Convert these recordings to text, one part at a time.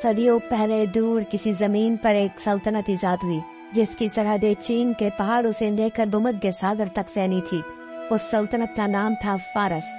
सदियों पहले दूर किसी जमीन पर एक सल्तनत इजाद हुई जिसकी सरहदें चीन के पहाड़ों से लेकर भूमध्य सागर तक फैली थी। उस सल्तनत का नाम था फारस।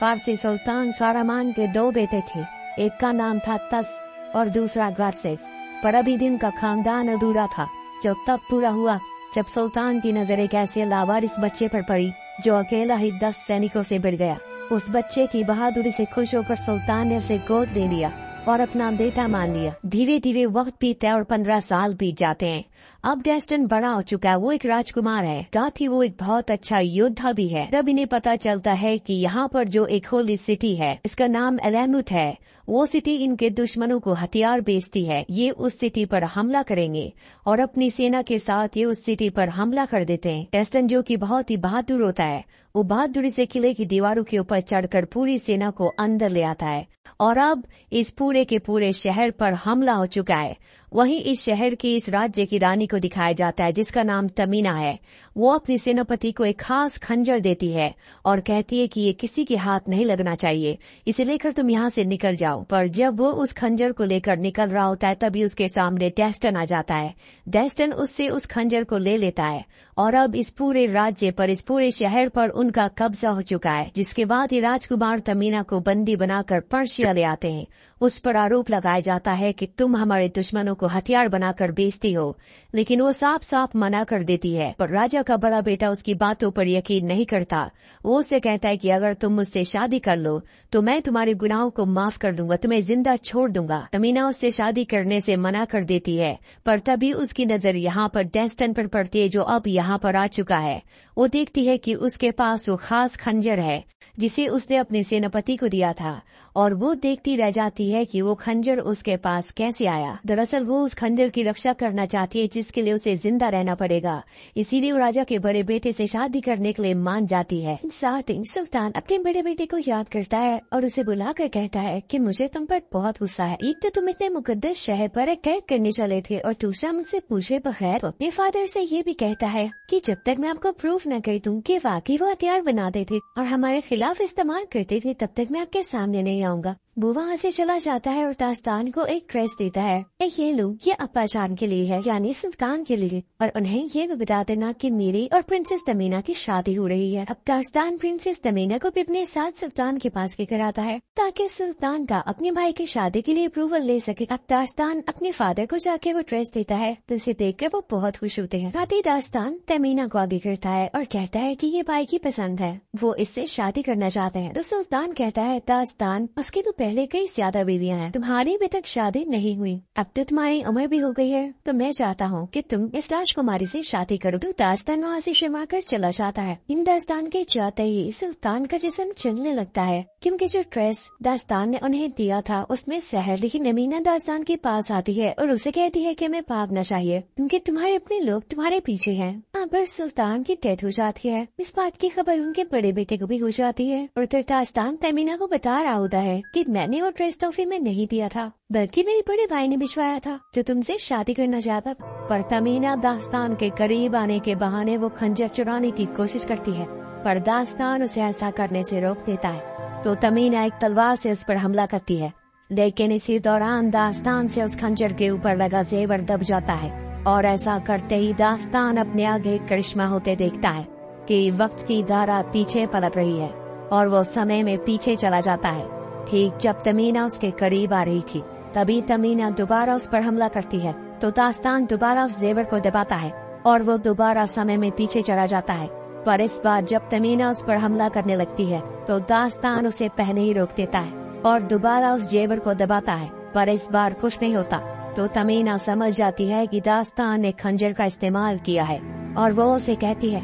फारसी सुल्तान स्वारामान के दो बेटे थे, एक का नाम था तस और दूसरा गारसेफ। पर अभी दिन का खानदान अधूरा था, जो तब पूरा हुआ जब सुल्तान की नजर एक ऐसे लावारिस बच्चे पर पड़ी जो अकेला ही 10 सैनिकों से भिड़ गया। उस बच्चे की बहादुरी से खुश होकर सुल्तान ने उसे गोद ले लिया और अपना बेटा मान लिया। धीरे धीरे वक्त बीता और 15 साल बीत जाते हैं। अब डेस्टन बड़ा हो चुका है, वो एक राजकुमार है, साथ ही वो एक बहुत अच्छा योद्धा भी है। तब इन्हें पता चलता है कि यहाँ पर जो एक होली सिटी है, इसका नाम एलेमुट है, वो सिटी इनके दुश्मनों को हथियार बेचती है। ये उस सिटी पर हमला करेंगे और अपनी सेना के साथ ये उस सिटी पर हमला कर देते हैं। डेस्टन जो कि बहुत ही बहादुर होता है, वो बहादुरी से किले की दीवारों के ऊपर चढ़कर पूरी सेना को अंदर ले आता है और अब इस पूरे के पूरे शहर पर हमला हो चुका है। वहीं इस शहर की इस राज्य की रानी को दिखाया जाता है जिसका नाम तमीना है। वो अपने सेनापति को एक खास खंजर देती है और कहती है कि ये किसी के हाथ नहीं लगना चाहिए, इसे लेकर तुम यहाँ से निकल जाओ। पर जब वो उस खंजर को लेकर निकल रहा होता है तभी उसके सामने डेस्टन आ जाता है। डेस्टन उससे उस खंजर को ले लेता है और अब इस पूरे राज्य पर, इस पूरे शहर पर उनका कब्जा हो चुका है। जिसके बाद ये राजकुमार तमीना को बंदी बनाकर पर्शिया ले आते हैं। उस पर आरोप लगाया जाता है कि तुम हमारे दुश्मनों को हथियार बनाकर बेचती हो, लेकिन वो साफ साफ मना कर देती है। पर राजा का बड़ा बेटा उसकी बातों पर यकीन नहीं करता। वो उससे कहता है कि अगर तुम मुझसे शादी कर लो तो मैं तुम्हारे गुनाहों को माफ कर दूंगा, तुम्हें जिंदा छोड़ दूंगा। तमीना उससे शादी करने से मना कर देती है, पर तभी उसकी नजर यहाँ पर डेस्टन पर पड़ती है जो अब यहाँ पर आ चुका है। वो देखती है कि उसके पास वो खास खंजर है जिसे उसने अपने सेनापति को दिया था और वो देखती रह जाती है कि वो खंजर उसके पास कैसे आया। दरअसल वो उस खंजर की रक्षा करना चाहती है जिसके लिए उसे जिंदा रहना पड़ेगा, इसीलिए वो राजा के बड़े बेटे से शादी करने के लिए मान जाती है। साथ ही सुल्तान अपने बड़े बेटे को याद करता है और उसे बुलाकर कहता है कि मुझे तुम पर बहुत गुस्सा है। एक तो तुम इतने मुकद्दस शहर पर कैद करने चले थे और दूसरा मुझसे पूछे बगैर अपने फादर से ये भी कहता है कि जब तक मैं आपको प्रूफ न कर दूं कि वाकई वो हथियार बनाते थे और हमारे खिलाफ इस्तेमाल करते थे, तब तक मैं आपके सामने नहीं आऊंगा। वो वहाँ से चला जाता है और दास्तान को एक ड्रेस देता है। ये लो, ये अब्बा जान के लिए है, यानी सुल्तान के लिए, और उन्हें ये भी बता देना कि मेरी और प्रिंसेस तमीना की शादी हो रही है। अब दास्तान प्रिंसेस तमीना को भी अपने साथ सुल्तान के पास लेकर आता है ताकि सुल्तान का अपने भाई की शादी के लिए अप्रूवल ले सके। अब दास्तान अपने फादर को जाके वो ड्रेस देता है तो इसे देख कर वो बहुत खुश होते हैं। साथ ही दास्तान तमीना को आगे करता है और कहता है कि ये भाई की पसंद है, वो इससे शादी करना चाहते हैं। तो सुल्तान कहता है दास्तान उसकी तो पहले कई ज्यादा बीवियां हैं, तुम्हारी भी तक शादी नहीं हुई, अब तो तुम्हारी उम्र भी हो गई है, तो मैं चाहता हूँ कि तुम इस राजकुमारी से शादी करो। तो दास्तान वहाँ से शर्मा कर चला जाता है। इन दास्तान के जाते ही सुल्तान का जिस्म चलने लगता है क्योंकि जो ड्रेस दास्तान ने उन्हें दिया था उसमें सहर लिखी। नमीना दास्तान के पास आती है और उसे कहती है कि हमें भागना चाहिए क्योंकि तुम्हारे अपने लोग तुम्हारे पीछे हैं। पर सुल्तान की डेथ हो जाती है। इस बात की खबर उनके बड़े बेटे को भी हो जाती है और दास्तान तमीना को बता रहा होता है कि मैंने वो ड्रेस तोहफे में नहीं दिया था, बल्कि मेरे बड़े भाई ने भिजवाया था जो तुमसे शादी करना चाहता था। पर तमीना दास्तान के करीब आने के बहाने वो खंजर चुराने की कोशिश करती है, पर दास्तान उसे ऐसा करने से रोक देता है। तो तमीना एक तलवार से उस पर हमला करती है, लेकिन इसी दौरान दास्तान से उस खंजर के ऊपर लगा जेवर दब जाता है और ऐसा करते ही दास्तान अपने आगे करिश्मा होते देखता है कि वक्त की धारा पीछे पलट रही है और वो समय में पीछे चला जाता है। ठीक जब तमीना उसके करीब आ रही थी तभी तमीना दोबारा उस पर हमला करती है, तो दास्तान दोबारा उस जेवर को दबाता है और वो दोबारा समय में पीछे चला जाता है। पर इस बार जब तमीना उस पर हमला करने लगती है तो दास्तान उसे पहले ही रोक देता है और दोबारा उस जेवर को दबाता है, पर इस बार कुछ नहीं होता। तो तमीना समझ जाती है कि दास्तान ने खंजर का इस्तेमाल किया है और वो उसे कहती है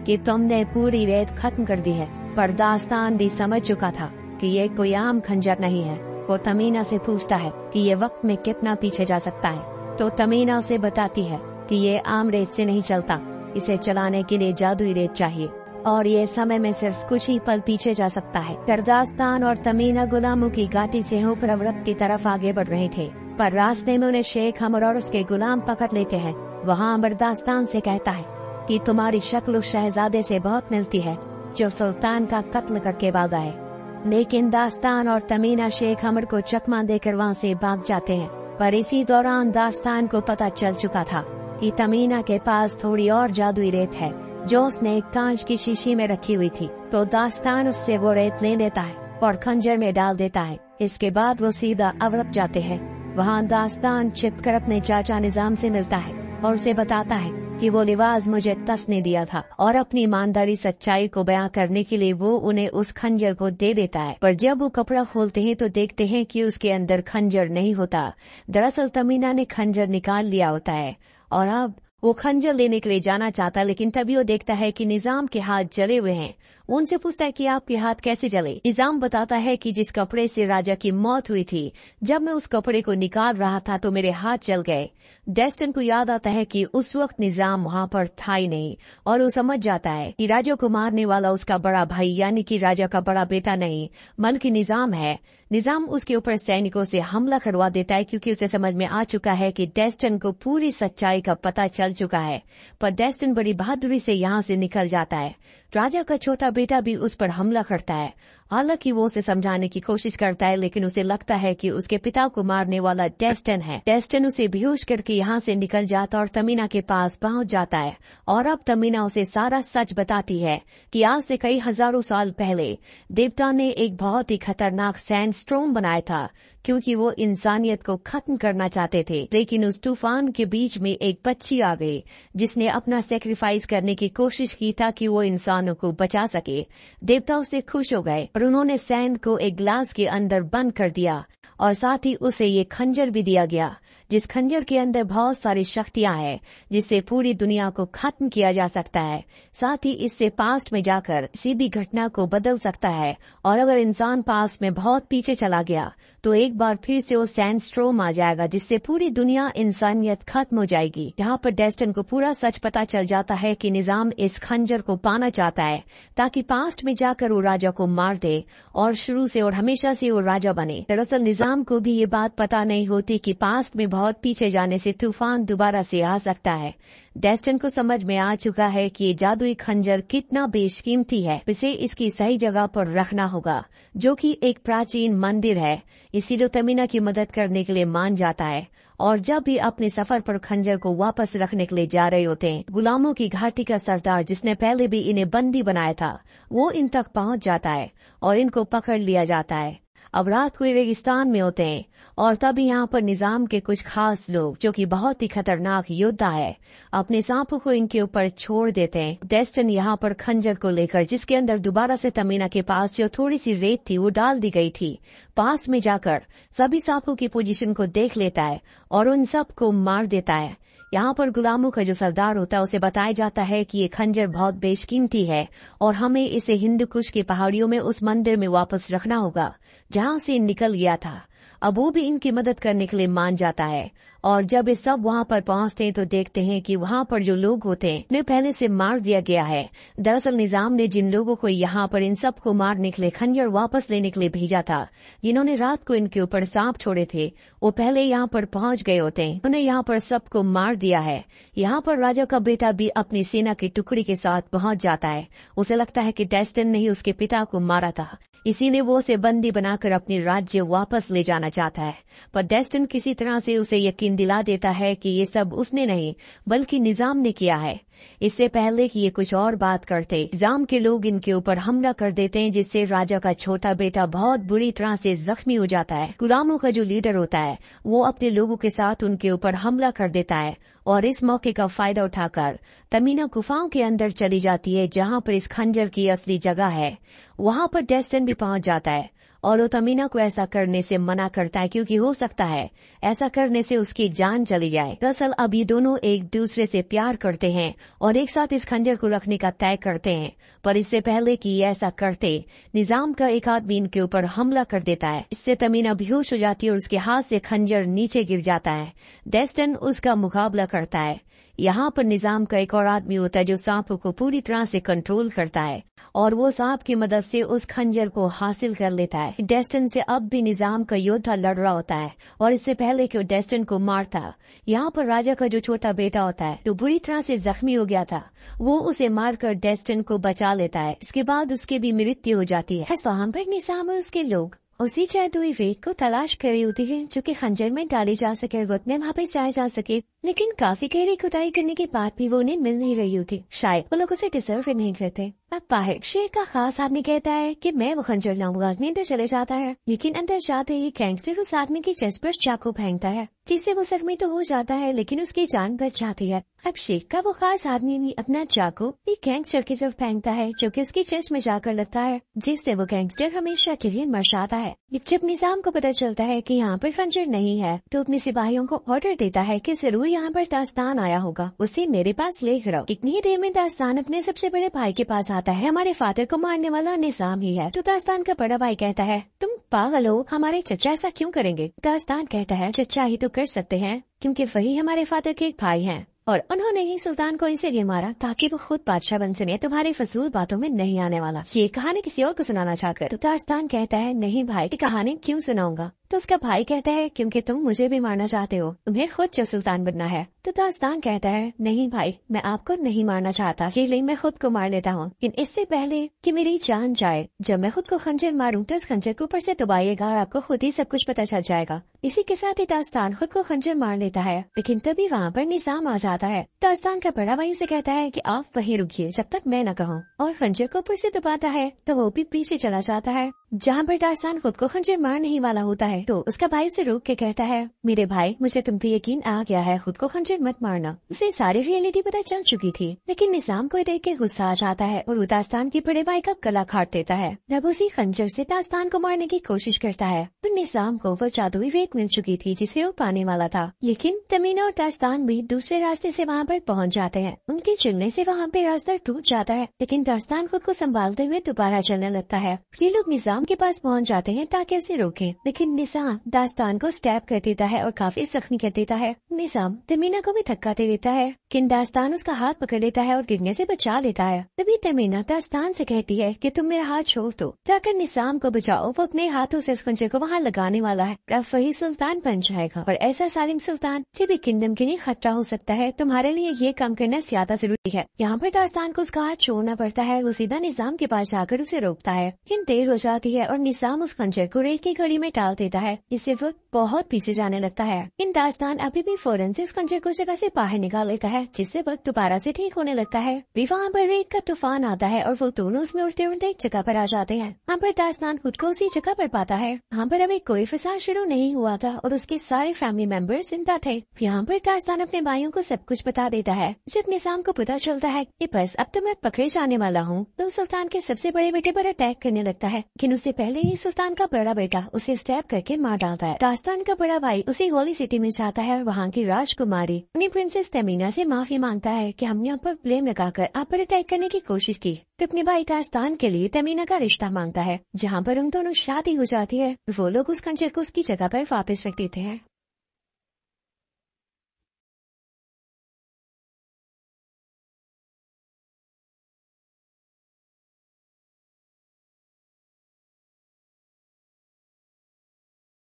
कि तुमने पूरी रेत खत्म कर दी है। पर दास्तान भी समझ चुका था कि ये कोई आम खंजर नहीं है। वो तमीना से पूछता है कि ये वक्त में कितना पीछे जा सकता है, तो तमीना उसे बताती है कि ये आम रेत से नहीं चलता, इसे चलाने के लिए जादुई रेत चाहिए और ये समय में सिर्फ कुछ ही पल पीछे जा सकता है। दास्तान और तमीना गुलामों की गाती से होकर वृत्त की तरफ आगे बढ़ रहे थे, पर रास्ते में उन्हें शेख हमर और उसके गुलाम पकड़ लेते हैं। वहाँ अमर दास्तान से कहता है कि तुम्हारी शक्ल उस शहजादे से बहुत मिलती है जो सुल्तान का कत्ल करके भागा है। लेकिन दास्तान और तमीना शेख हमर को चकमा देकर वहाँ से भाग जाते हैं पर इसी दौरान दास्तान को पता चल चुका था कि तमीना के पास थोड़ी और जादुई रेत है जो उसने एक कांच की शीशी में रखी हुई थी। तो दास्तान उससे वो रेत ले लेता है और खंजर में डाल देता है। इसके बाद वो सीधा अवरत जाते हैं। वहाँ दास्तान छिपकर अपने चाचा निजाम से मिलता है और उसे बताता है कि वो लिबास मुझे तस ने दिया था और अपनी ईमानदारी सच्चाई को बयां करने के लिए वो उन्हें उस खंजर को दे देता है। पर जब वो कपड़ा खोलते हैं तो देखते हैं कि उसके अंदर खंजर नहीं होता। दरअसल तमीना ने खंजर निकाल लिया होता है और अब वो खंजर लेने के लिए जाना चाहता, लेकिन तभी वो देखता है कि निजाम के हाथ जले हुए हैं। वो उनसे पूछता है कि आपके हाथ कैसे जले। निजाम बताता है कि जिस कपड़े से राजा की मौत हुई थी, जब मैं उस कपड़े को निकाल रहा था तो मेरे हाथ जल गए। डेस्टिन को याद आता है कि उस वक्त निजाम वहाँ पर था ही नहीं और वो समझ जाता है कि राजा को मारने वाला उसका बड़ा भाई यानी कि राजा का बड़ा बेटा नहीं बल्कि निजाम है। निजाम उसके ऊपर सैनिकों से हमला करवा देता है क्योंकि उसे समझ में आ चुका है कि डेस्टिन को पूरी सच्चाई का पता चल चुका है। पर डेस्टिन बड़ी बहादुरी से यहाँ से निकल जाता है। राजा का छोटा बेटा भी उस पर हमला करता है। हालांकि वो उसे समझाने की कोशिश करता है, लेकिन उसे लगता है कि उसके पिता को मारने वाला डेस्टिन है। डेस्टिन उसे बेहोश करके यहाँ से निकल जाता और तमीना के पास पहुँच जाता है और अब तमीना उसे सारा सच बताती है कि आज से कई हजारों साल पहले देवता ने एक बहुत ही खतरनाक सैंडस्टॉर्म बनाया था क्योंकि वो इंसानियत को खत्म करना चाहते थे। लेकिन उस तूफान के बीच में एक बच्ची आ गई जिसने अपना सेक्रीफाइस करने की कोशिश की ताकि वो इंसानों को बचा सके। देवता उससे खुश हो गए और उन्होंने सैंड को एक ग्लास के अंदर बंद कर दिया और साथ ही उसे ये खंजर भी दिया गया जिस खंजर के अंदर बहुत सारी शक्तियां हैं जिससे पूरी दुनिया को खत्म किया जा सकता है। साथ ही इससे पास्ट में जाकर किसी भी घटना को बदल सकता है और अगर इंसान पास्ट में बहुत पीछे चला गया तो एक बार फिर से वो सैंडस्टॉर्म आ जाएगा जिससे पूरी दुनिया इंसानियत खत्म हो जाएगी। यहाँ पर डेस्टिन को पूरा सच पता चल जाता है कि निजाम इस खंजर को पाना चाहता है ताकि पास्ट में जाकर वो राजा को मार दे और शुरू से और हमेशा से वो राजा बने। दरअसल निजाम को भी ये बात पता नहीं होती कि पास्ट में बहुत पीछे जाने से तूफान दोबारा से आ सकता है। डेस्टिन को समझ में आ चुका है कि ये जादुई खंजर कितना बेशकीमती है, इसे इसकी सही जगह पर रखना होगा जो कि एक प्राचीन मंदिर है। इसीलिए तमीना की मदद करने के लिए मान जाता है और जब भी अपने सफर पर खंजर को वापस रखने के लिए जा रहे होते हैं, गुलामों की घाटी का सरदार जिसने पहले भी इन्हें बंदी बनाया था वो इन तक पहुंच जाता है और इनको पकड़ लिया जाता है। अब रात को रेगिस्तान में होते हैं और तभी यहाँ पर निजाम के कुछ खास लोग जो कि बहुत ही खतरनाक योद्धा है अपने सांपों को इनके ऊपर छोड़ देते हैं। डेस्टिन यहाँ पर खंजर को लेकर जिसके अंदर दोबारा से तमीना के पास जो थोड़ी सी रेत थी वो डाल दी गई थी, पास में जाकर सभी सांपों की पोजीशन को देख लेता है और उन सब को मार देता है। यहाँ पर गुलामों का जो सरदार होता है उसे बताया जाता है कि ये खंजर बहुत बेशकीमती है और हमें इसे हिंदू कुश की पहाड़ियों में उस मंदिर में वापस रखना होगा जहाँ से निकल गया था। अब वो भी इनकी मदद करने के लिए मान जाता है और जब ये सब वहाँ पर पहुँचते हैं तो देखते हैं कि वहाँ पर जो लोग होते हैं उन्हें पहले से मार दिया गया है। दरअसल निजाम ने जिन लोगों को यहाँ पर इन सब को मारने के लिए खंजर वापस लेने के लिए भेजा था, जिन्होंने रात को इनके ऊपर सांप छोड़े थे, वो पहले यहाँ पर पहुँच गए होते हैं। उन्हें यहाँ पर सबको मार दिया है। यहाँ पर राजा का बेटा भी अपनी सेना की टुकड़ी के साथ पहुँच जाता है। उसे लगता है कि डेस्टिन ने ही उसके पिता को मारा था, इसीलिए वो उसे बंदी बनाकर अपनी राज्य वापस ले जाना चाहता है। पर डेस्टिन किसी तरह से उसे यकीन दिला देता है कि ये सब उसने नहीं बल्कि निजाम ने किया है। इससे पहले कि ये कुछ और बात करते, निजाम के लोग इनके ऊपर हमला कर देते हैं जिससे राजा का छोटा बेटा बहुत बुरी तरह से जख्मी हो जाता है। गुलामों का जो लीडर होता है वो अपने लोगों के साथ उनके ऊपर हमला कर देता है और इस मौके का फायदा उठाकर तमीना गुफाओं के अंदर चली जाती है जहाँ पर इस खंजर की असली जगह है। वहाँ पर डेस्टिन भी पहुँच जाता है और वो तमीना को ऐसा करने से मना करता है क्योंकि हो सकता है ऐसा करने से उसकी जान चली जाए। दरअसल अब ये दोनों एक दूसरे से प्यार करते हैं और एक साथ इस खंजर को रखने का तय करते हैं। पर इससे पहले कि ये ऐसा करते, निजाम का एक आदमी इनके ऊपर हमला कर देता है। इससे तमीना बेहोश हो जाती है और उसके हाथ से खंजर नीचे गिर जाता है। डेस्टिन उसका मुकाबला करता है। यहाँ पर निजाम का एक और आदमी होता है जो सांपों को पूरी तरह से कंट्रोल करता है और वो सांप की मदद से उस खंजर को हासिल कर लेता है। डेस्टिन से अब भी निजाम का योद्धा लड़ रहा होता है और इससे पहले कि वो डेस्टिन को मारता, यहाँ पर राजा का जो छोटा बेटा होता है जो बुरी तरह से जख्मी हो गया था वो उसे मारकर डेस्टिन को बचा लेता है। इसके बाद उसकी भी मृत्यु हो जाती है। तो हम पर निजाम और उसके लोग उसी जादुई रेत को तलाश कर रही होती है जो कि खंजर में डाली जा सके और वक्त में वहाँ पे जाया जा सके, लेकिन काफी गहरी खुदाई करने के बाद भी वो उन्हें मिल नहीं रही होती। शायद वो लोग उसे डिजर्व नहीं करते। अब बाहर शेर का खास आदमी कहता है कि मैं वो खंजर लाऊंगा। अंदर चले जाता है, लेकिन अंदर जाते ही गैंगस्टर उस आदमी की चेस्ट पर चाकू फेंकता है, जिससे वो जख्मी तो हो जाता है लेकिन उसकी जान बच जाती है। अब शेर का वो खास आदमी अपना चाकू एक गैंगस्टर की तरफ फेंकता है जो कि उसकी चेस्ट में जाकर लगता है, जिससे वो गैंगस्टर हमेशा के लिए मर जाता है। जब निजाम को पता चलता है कि यहाँ पर खंजर नहीं है तो अपने सिपाहियों को ऑर्डर देता है कि जरूर यहाँ पर दास्तान आया होगा, उसे मेरे पास ले करो। कितनी ही देर में दास्तान अपने सबसे बड़े भाई के पास आता है। हमारे फादर को मारने वाला निजाम ही है। तो दास्तान का बड़ा भाई कहता है तुम पागल हो, हमारे चचा ऐसा क्यों करेंगे। दास्तान कहता है चचा ही तो कर सकते हैं क्योंकि वही हमारे फादर के एक भाई हैं और उन्होंने ही सुल्तान को इसीलिए मारा ताकि वो खुद बादशाह बन सके। तुम्हारी फजूल बातों में नहीं आने वाला। ये कहानी किसी और को सुनाना चाहकर तो दास्तान कहता है नहीं भाई, की कहानी क्यों सुनाऊंगा। तो उसका भाई कहता है क्योंकि तुम मुझे भी मारना चाहते हो, तुम्हें खुद जो सुल्तान बनना है। तो दास्तान कहता है नहीं भाई, मैं आपको नहीं मारना चाहता, इसलिए मैं खुद को मार लेता हूँ, लेकिन इससे पहले कि मेरी जान जाए, जब मैं खुद को खंजर मारूं तो इस खंजर को ऊपर से दबाइएगा और आपको खुद ही सब कुछ पता चल जाएगा। इसी के साथ ही दास्तान खुद को खंजर मार लेता है, लेकिन तभी वहाँ पर निजाम आ जाता है। दास्तान का बड़ा भाई उसे कहता है कि आप वहीं रुकिए जब तक मैं न कहूँ, और खंजर को ऊपर से दबाता है तो वो भी पीछे चला जाता है। जहाँ पर दास्तान खुद को खंजर मार नहीं वाला होता है तो उसका भाई उसे रोक के कहता है मेरे भाई, मुझे तुम पे यकीन आ गया है, खुद को खंजर मत मारना। उसे सारी रियलिटी पता चल चुकी थी, लेकिन निजाम को देख के गुस्सा आ जाता है और वो दास्तान के बड़े भाई का गला काट देता है। जब उसी खंजर से दास्तान को मारने की कोशिश करता है तो निजाम को वो जादुई रेत मिल चुकी थी जिसे वो पाने वाला था, लेकिन तमीना और दास्तान भी दूसरे रास्ते से वहाँ पर पहुँच जाते हैं। उनके चलने से वहाँ पे रास्ता टूट जाता है, लेकिन दास्तान खुद को संभालते हुए दोबारा चलने लगता है। ये लोग निजाम के पास पहुंच जाते हैं ताकि उसे रोकें, लेकिन निजाम दास्तान को स्टैब कर देता है और काफी जख्मी कर देता है। निजाम तमीना को भी धक्का दे देता है, लेकिन दास्तान उसका हाथ पकड़ लेता है और गिरने से बचा लेता है। तभी तमीना दास्तान से कहती है कि तुम मेरा हाथ छोड़ दो, जाकर निजाम को बचाओ, वो अपने हाथों से इस खंजर को वहाँ लगाने वाला है, अब वही सुल्तान बन जाएगा और ऐसा सालिम सुल्तान से भी किंगडम के लिए खतरा हो सकता है। तुम्हारे लिए ये काम करना ज्यादा जरूरी है। यहाँ पर दास्तान को उसका हाथ छोड़ना पड़ता है, वो सीधा निजाम के पास जाकर उसे रोकता है, लेकिन देर हो जाती है और निजाम उस खंजर को रेत की घड़ी में डाल देता है। इससे वो बहुत पीछे जाने लगता है। इन दास्तान अभी भी फौरन से उस खंजर को जगह से बाहर निकाल लेता है, जिससे वक्त दोबारा से ठीक होने लगता है। भी वहाँ पर रेत का तूफान आता है और वो दोनों उसमें उड़ते उड़ते एक जगह पर आ जाते हैं। वहाँ पर दास्तान खुद को उसी जगह पर पाता है। वहाँ पर अभी कोई फसाद शुरू नहीं हुआ था और उसके सारे फैमिली मेंबर्स जिंदा थे। यहाँ पर दास्तान अपने भाइयों को सब कुछ बता देता है। जब निजाम को पता चलता है कि बस अब तो मैं पकड़े जाने वाला हूँ, तो सुल्तान के सबसे बड़े बेटे पर अटैक करने लगता है, लेकिन उससे पहले ही सुल्तान का बड़ा बेटा उसे स्टैब करके मार डालता है। दास्तान का बड़ा भाई उसी होली सिटी में जाता है और वहाँ की राजकुमारी अपनी प्रिंसेस तमीना से माफी मांगता है कि हमने आप पर ब्लेम लगाकर आप पर अटैक करने की कोशिश की। तो अपने भाई दास्तान के लिए तमीना का रिश्ता मांगता है, जहाँ पर उन दोनों शादी हो जाती है। वो लोग उस खंजर को उसकी जगह पर वापस रख देते हैं।